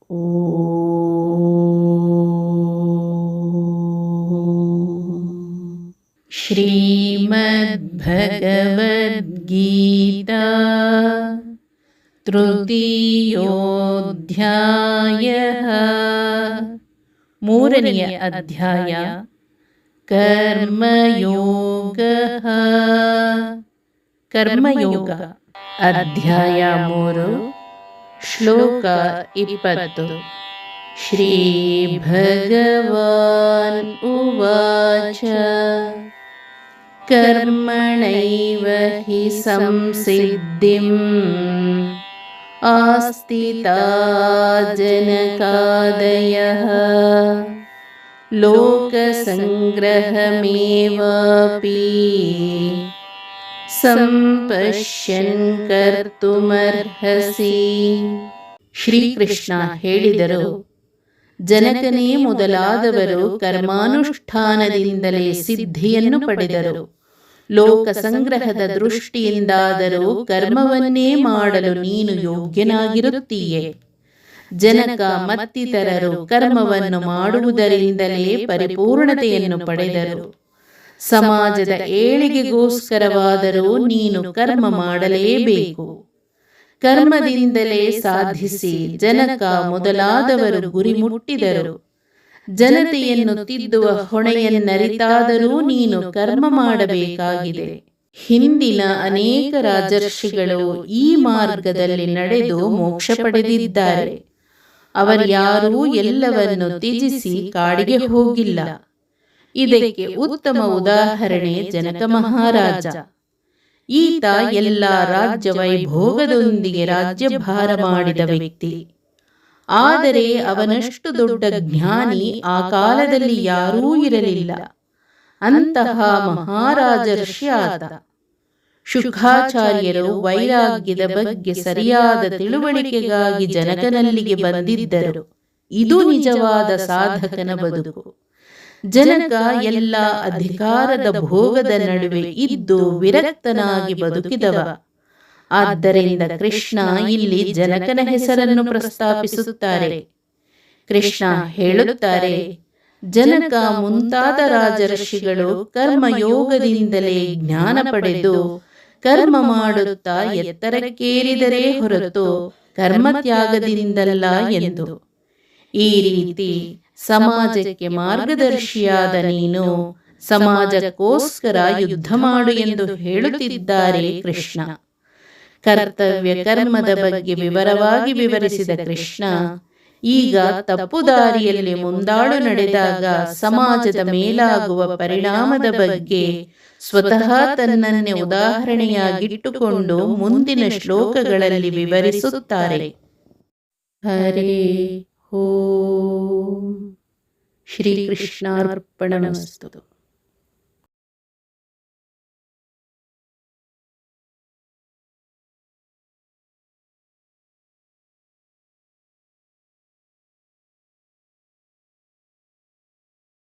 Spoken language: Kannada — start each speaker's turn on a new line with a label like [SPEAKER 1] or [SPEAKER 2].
[SPEAKER 1] ಶ್ರೀಮದ್ಭಗವದ್ಗೀತಾ ತೃತೀಯೋಧ್ಯಾಯಃ ಮೂರನೆಯ ಅಧ್ಯಾಯ ಕರ್ಮಯೋಗಃ. ಕರ್ಮಯೋಗ ಅಧ್ಯಾಯ 3 ಶ್ಲೋಕ 20. ಶ್ರೀ ಭಗವಾನ್ ಉವಾಚ ಕರ್ಮಣೈವ ಹಿ ಸಂಸಿದ್ಧಿಂ ಆಸ್ಥಿತಾ ಜನಕಾದಯಃ ಲೋಕಸಂಗ್ರಹಮೇವಾಪಿ ಸಂಪಶ್ಯನ್ ಕರ್ತುಮರ್ಹಸಿ. ಶ್ರೀಕೃಷ್ಣ ಹೇಳಿದರು, ಜನಕನೇ ಮೊದಲಾದವರು ಕರ್ಮಾನುಷ್ಠಾನದಿಂದಲೇ ಸಿದ್ಧಿಯನ್ನು ಪಡೆದರು. ಲೋಕ ಸಂಗ್ರಹದ ದೃಷ್ಟಿಯಿಂದಾದರೂ ಕರ್ಮವನ್ನೇ ಮಾಡಲು ನೀನು ಯೋಗ್ಯನಾಗಿರುತ್ತೀಯೆ. ಜನಕ ಮತ್ತಿತರರು ಕರ್ಮವನ್ನು ಮಾಡುವುದರಿಂದಲೇ ಪರಿಪೂರ್ಣತೆಯನ್ನು ಪಡೆದರು. ಸಮಾಜದ ಏಳಿಗೆಗೋಸ್ಕರವಾದರೂ ನೀನು ಕರ್ಮ ಮಾಡಲೇಬೇಕು. ಕರ್ಮದಿಂದಲೇ ಸಾಧಿಸಿ ಜನಕ ಮೊದಲಾದವರು ಗುರಿ ಮುಟ್ಟಿದರು. ಜನತೆಯನ್ನು ತಿದ್ದುವ ಹೊಣೆಯನ್ನರಿತಾದರೂ ನೀನು ಕರ್ಮ ಮಾಡಬೇಕಾಗಿದೆ. ಹಿಂದಿನ ಅನೇಕ ರಾಜರ್ಷಿಗಳು ಈ ಮಾರ್ಗದಲ್ಲಿ ನಡೆದು ಮೋಕ್ಷ ಪಡೆದಿದ್ದಾರೆ. ಅವರ್ಯಾರೂ ಎಲ್ಲವನ್ನು ತ್ಯಜಿಸಿ ಕಾಡಿಗೆ ಹೋಗಿಲ್ಲ. ಇದಕ್ಕೆ ಉತ್ತಮ ಉದಾಹರಣೆ ಜನಕ ಮಹಾರಾಜ. ಈತ ಎಲ್ಲ ರಾಜ್ಯ ವೈಭೋಗದೊಂದಿಗೆ ರಾಜ್ಯಭಾರ ಮಾಡಿದ ವ್ಯಕ್ತಿ. ಆದರೆ ಅವನಷ್ಟು ದೊಡ್ಡ ಜ್ಞಾನಿ ಆ ಕಾಲದಲ್ಲಿ ಯಾರೂ ಇರಲಿಲ್ಲ. ಅಂತಹ ಮಹಾರಾಜರ್ಷಿ ಆತ. ಶುಕಾಚಾರ್ಯರು ವೈರಾಗ್ಯದ ಬಗ್ಗೆ ಸರಿಯಾದ ತಿಳುವಳಿಕೆಗಾಗಿ ಜನಕನಲ್ಲಿಗೆ ಬಂದಿದ್ದರು. ಇದು ನಿಜವಾದ ಸಾಧಕನ ಬದುಕು. ಜನಕ ಎಲ್ಲ ಅಧಿಕಾರದ ಭೋಗದ ನಡುವೆ ಇದ್ದು ವಿರಕ್ತನಾಗಿ ಬದುಕಿದವ. ಆದ್ದರಿಂದ ಕೃಷ್ಣ ಇಲ್ಲಿ ಜನಕನ ಹೆಸರನ್ನು ಪ್ರಸ್ತಾಪಿಸುತ್ತಾರೆ. ಕೃಷ್ಣ ಹೇಳುತ್ತಾರೆ, ಜನಕ ಮುಂತಾದ ರಾಜರ್ಷಿಗಳು ಕರ್ಮಯೋಗದಿಂದಲೇ ಜ್ಞಾನ ಪಡೆದು ಕರ್ಮ ಮಾಡುತ್ತಾ ಎತ್ತರಕ್ಕೇರಿದರೆ ಹೊರತು ಕರ್ಮತ್ಯಾಗದಿಂದಲ್ಲ ಎಂದು. ಈ ರೀತಿ ಸಮಾಜಕ್ಕೆ ಮಾರ್ಗದರ್ಶಿಯಾದ ನೀನು ಸಮಾಜಕ್ಕೋಸ್ಕರ ಯುದ್ಧ ಮಾಡು ಎಂದು ಹೇಳುತ್ತಿದ್ದಾರೆ ಕೃಷ್ಣ. ಕರ್ತವ್ಯ ಕರ್ಮದ ಬಗ್ಗೆ ವಿವರವಾಗಿ ವಿವರಿಸಿದ ಕೃಷ್ಣ ಈಗ ತಪ್ಪು ದಾರಿಯಲ್ಲಿ ಮುಂದಾಳು ನಡೆದಾಗ ಸಮಾಜದ ಮೇಲಾಗುವ ಪರಿಣಾಮದ ಬಗ್ಗೆ ಸ್ವತಃ ತನ್ನನ್ನೇ ಉದಾಹರಣೆಯಾಗಿಟ್ಟುಕೊಂಡು ಮುಂದಿನ ಶ್ಲೋಕಗಳಲ್ಲಿ ವಿವರಿಸುತ್ತಾರೆ. ಹರೇ ಓಂ. ಶ್ರೀಕೃಷ್ಣಾರ್ಪಣಮಸ್ತು.